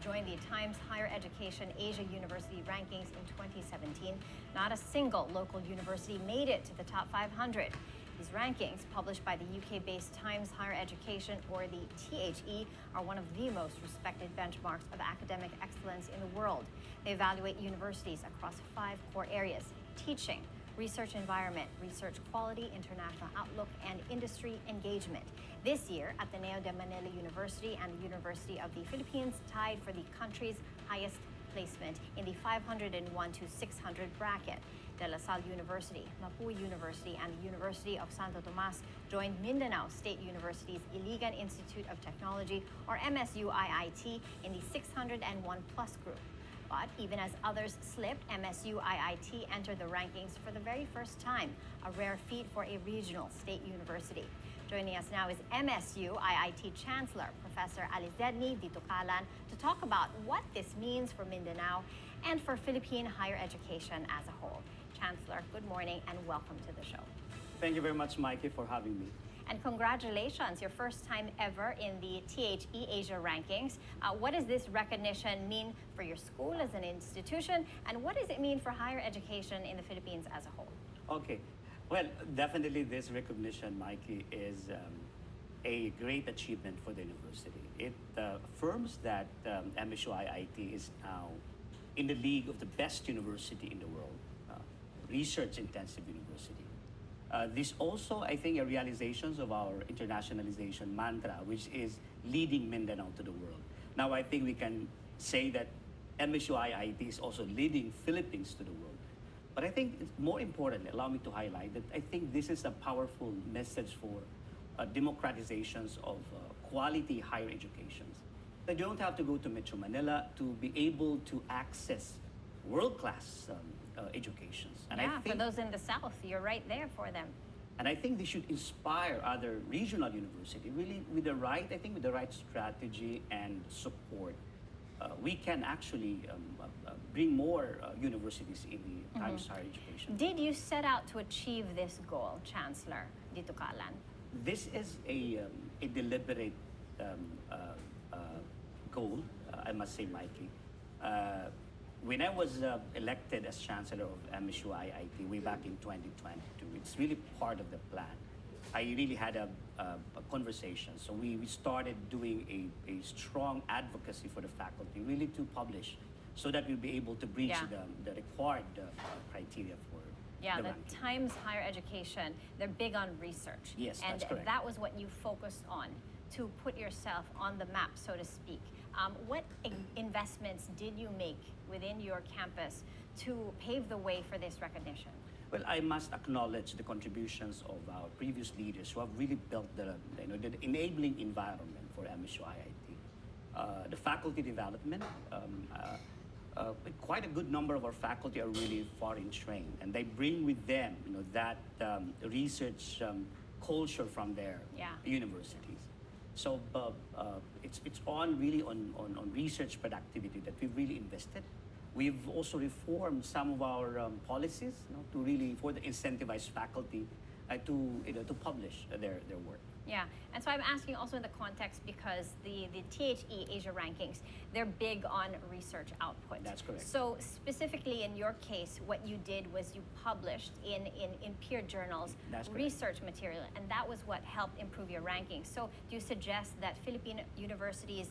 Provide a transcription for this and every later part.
joined the Times Higher Education Asia University rankings in 2017. Not a single local university made it to the top 500. These rankings, published by the UK-based Times Higher Education, or the THE, are one of the most respected benchmarks of academic excellence in the world. They evaluate universities across 5 core areas: teaching, research environment, research quality, international outlook, and industry engagement. This year, Ateneo de Manila University and the University of the Philippines tied for the country's highest placement in the 501 to 600 bracket. De La Salle University, Mapui University, and the University of Santo Tomas joined Mindanao State University's Iligan Institute of Technology, or MSU-IIT, in the 601 plus group. But even as others slipped, MSU-IIT entered the rankings for the very first time, a rare feat for a regional state university. Joining us now is MSU-IIT Chancellor, Professor Alizedney Ditucalan, to talk about what this means for Mindanao and for Philippine higher education as a whole. Chancellor, good morning and welcome to the show. Thank you very much, Mikey, for having me. And congratulations, your first time ever in the THE Asia rankings. What does this recognition mean for your school as an institution, and what does it mean for higher education in the Philippines as a whole? Okay, well, definitely this recognition, Mikey, is a great achievement for the university. It affirms that MSU-IIT is now in the league of the best university in the world, research-intensive university. This also, I think, a realizations of our internationalization mantra, which is leading Mindanao to the world. Now, I think we can say that MSU-IIT is also leading Philippines to the world. But I think it's more importantly, allow me to highlight that I think this is a powerful message for democratizations of quality higher educations. They don't have to go to Metro Manila to be able to access world-class educations. And yeah, I think, for those in the South, you're right there for them. And I think they should inspire other regional universities, really with the right, I think with the right strategy and support. We can actually bring more universities in the Times Higher Education. Did you set out to achieve this goal, Chancellor Ditucalan? This is a deliberate goal, I must say, Mikey. When I was elected as Chancellor of MSU-IIT way back in 2022, it's really part of the plan. I really had a conversation. So we started doing a strong advocacy for the faculty, really to publish so that we'll be able to breach the required criteria for the ranking. Times Higher Education, they're big on research. Yes, and that's correct. That was what you focused on to put yourself on the map, so to speak. What investments did you make within your campus to pave the way for this recognition? Well, I must acknowledge the contributions of our previous leaders who have really built the enabling environment for MSU-IIT. The faculty development, quite a good number of our faculty are really foreign trained, and they bring with them that research culture from their universities. So it's really on research productivity that we've really invested. We've also reformed some of our policies to really for the incentivized faculty to publish their work. Yeah, and so I'm asking also in the context because the THE Asia rankings, they're big on research output. That's correct. So specifically in your case, what you did was you published in peer journals research material, and that was what helped improve your rankings. So do you suggest that Philippine universities,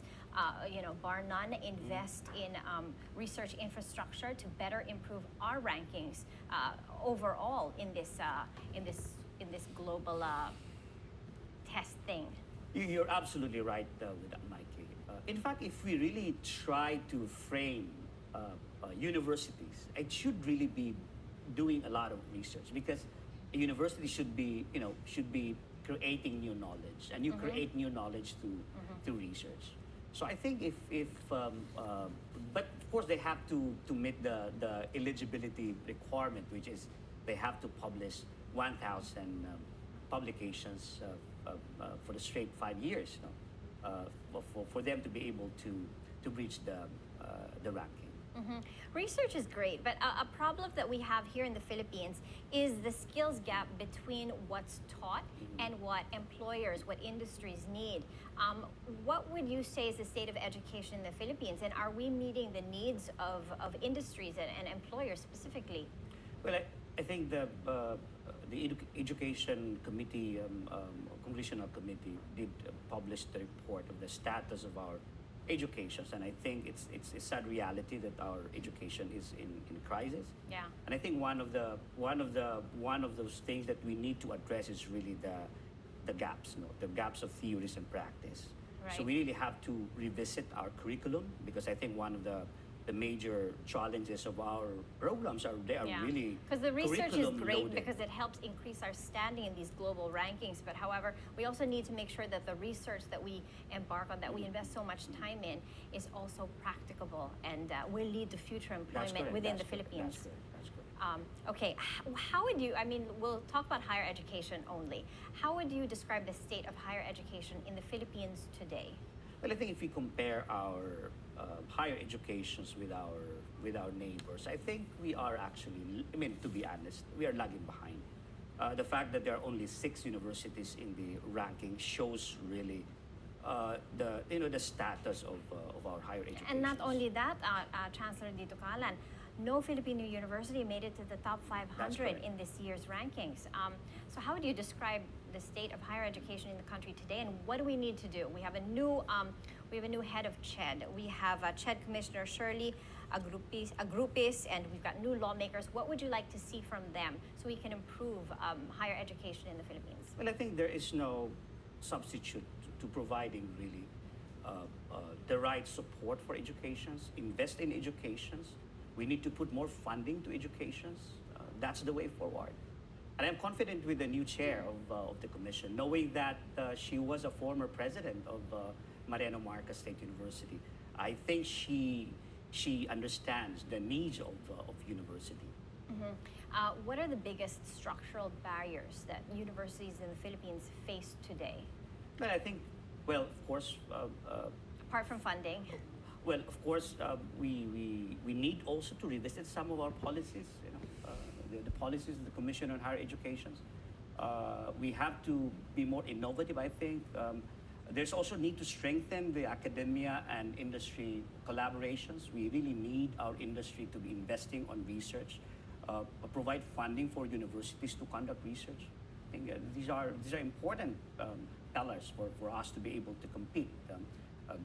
bar none, invest in research infrastructure to better improve our rankings overall in this global testing? You're absolutely right with that, Mikey. In fact, if we really try to frame universities, it should really be doing a lot of research, because a university should be creating new knowledge, and you create new knowledge through research. So I think but of course they have to meet the eligibility requirement, which is they have to publish 1,000 publications for the straight 5 years, for them to be able to reach the ranking. Research is great, but a problem that we have here in the Philippines is the skills gap between what's taught and what employers, what industries need. What would you say is the state of education in the Philippines, and are we meeting the needs of industries and employers specifically? Well, I think the Education Committee, Congressional Committee, did publish the report of the status of our educations, and I think it's a sad reality that our education is in crisis. Yeah. And I think one of those things that we need to address is really the gaps, the gaps of theories and practice. So Right. we really have to revisit our curriculum, because I think one of the major challenges of our programs are they are really because the research is curriculum great loaded. because it helps increase our standing in these global rankings. But however, we also need to make sure that the research that we embark on, that we invest so much time in, is also practicable and will lead to future That's employment correct, within that's the correct, Philippines. That's correct. Okay, how would you, I mean, we'll talk about higher education only. How would you describe the state of higher education in the Philippines today? Well, I think if we compare our higher educations with our neighbors, I think we are actually, I mean, to be honest, we are lagging behind. The fact that there are only 6 universities in the ranking shows really the status of our higher education. And not only that, Chancellor Ditucalan, no Filipino university made it to the top 500 correct. in this year's rankings. So how would you describe the state of higher education in the country today, and what do we need to do? We have a new head of CHED. We have CHED Commissioner Shirley Agrupis, and we've got new lawmakers. What would you like to see from them so we can improve higher education in the Philippines? Well, I think there is no substitute to providing really the right support for educations, invest in educations. We need to put more funding to educations. That's the way forward. And I'm confident with the new chair of the commission, knowing that she was a former president of Mariano Marcos State University. I think she understands the needs of university. What are the biggest structural barriers that universities in the Philippines face today? But I think, well, of course, Apart from funding. well, of course, we need also to revisit some of our policies. The policies of the Commission on Higher Education. We have to be more innovative, I think. There's also need to strengthen the academia and industry collaborations. We really need our industry to be investing on research, provide funding for universities to conduct research. I think these are important pillars for us to be able to compete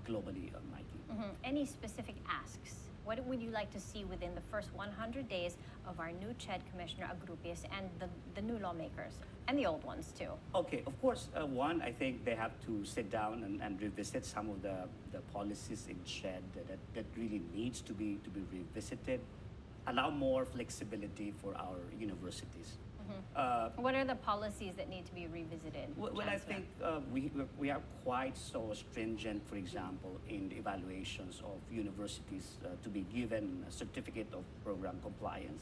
globally, Mikey. Any specific asks? What would you like to see within the first 100 days of our new CHED Commissioner Agrupis and the new lawmakers and the old ones too? Okay, of course, one, I think they have to sit down and revisit some of the policies in CHED that really needs to be revisited. Allow more flexibility for our universities. What are the policies that need to be revisited? Well, I Chancellor? think we are quite so stringent, for example, in the evaluations of universities to be given a certificate of program compliance.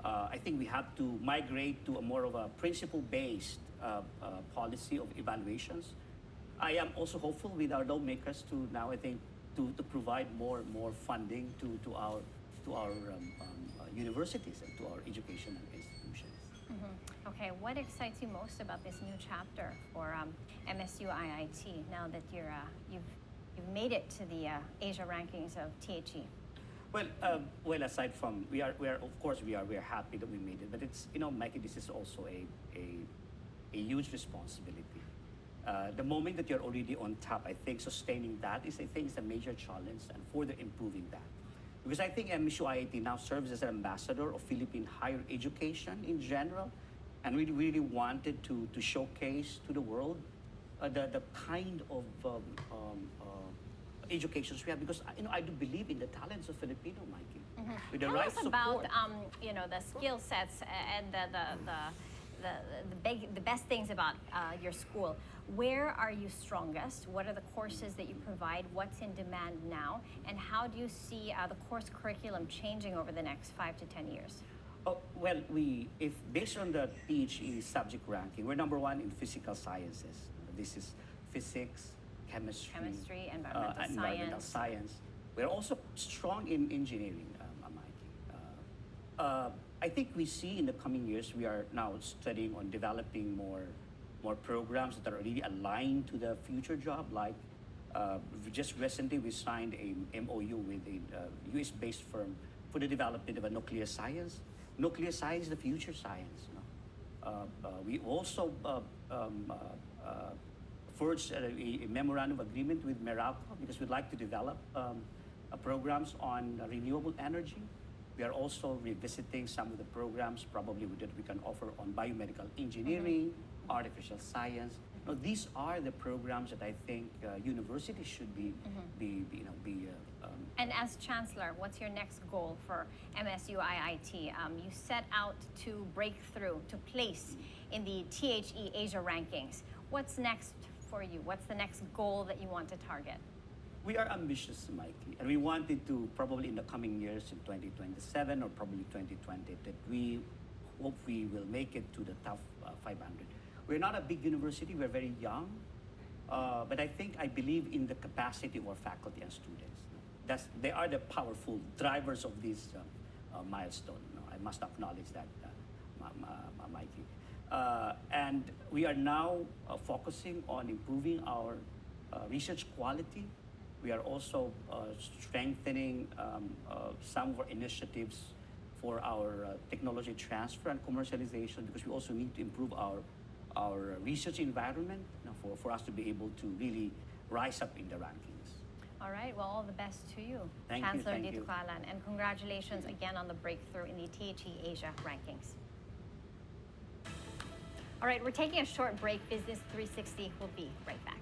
I think we have to migrate to a more of a principle-based policy of evaluations. I am also hopeful with our lawmakers to now, I think, to provide more funding to our universities and to our educational institutions. Okay, what excites you most about this new chapter for MSU-IIT now that you've made it to the Asia rankings of THE? Well, aside from we are of course we are happy that we made it, but it's Mikey, this is also a huge responsibility. The moment that you're already on top, I think sustaining that is a major challenge and further improving that. Because I think MSU-IIT now serves as an ambassador of Philippine higher education in general, and we really wanted to showcase to the world the kind of educations we have. Because I do believe in the talents of Filipino, Mikey. With the Tell right us support. about the skill sets and the best things about your school. Where are you strongest? What are the courses that you provide? What's in demand now? And how do you see the course curriculum changing over the next 5 to 10 years? Oh, well, if based on the THE subject ranking, we're number 1 in physical sciences. This is physics, chemistry, Environmental science. We're also strong in engineering, Mikey. I think we see in the coming years, we are now studying on developing more programs that are really aligned to the future job. Like just recently, we signed a MOU with a US-based firm for the development of a nuclear science. Nuclear science is the future science. We also forged a memorandum of agreement with Meralco because we'd like to develop programs on renewable energy. We are also revisiting some of the programs probably that we can offer on biomedical engineering, artificial science. These are the programs that I think universities should be And as Chancellor, what's your next goal for MSU-IIT? You set out to break through, to place in the THE Asia rankings. What's next for you? What's the next goal that you want to target? We are ambitious, Mikey, and we wanted to probably in the coming years, in 2027 or probably 2020, that we hope we will make it to the top 500. We're not a big university, we're very young, but I believe in the capacity of our faculty and students. They are the powerful drivers of this milestone. I must acknowledge that, Mikey. And we are now focusing on improving our research quality. We are also strengthening some of our initiatives for our technology transfer and commercialization, because we also need to improve our research environment for us to be able to really rise up in the rankings. All right, well, all the best to you, Thank Chancellor you. Ditucalan, and congratulations again on the breakthrough in the THE Asia rankings. All right, we're taking a short break. Business 360 will be right back.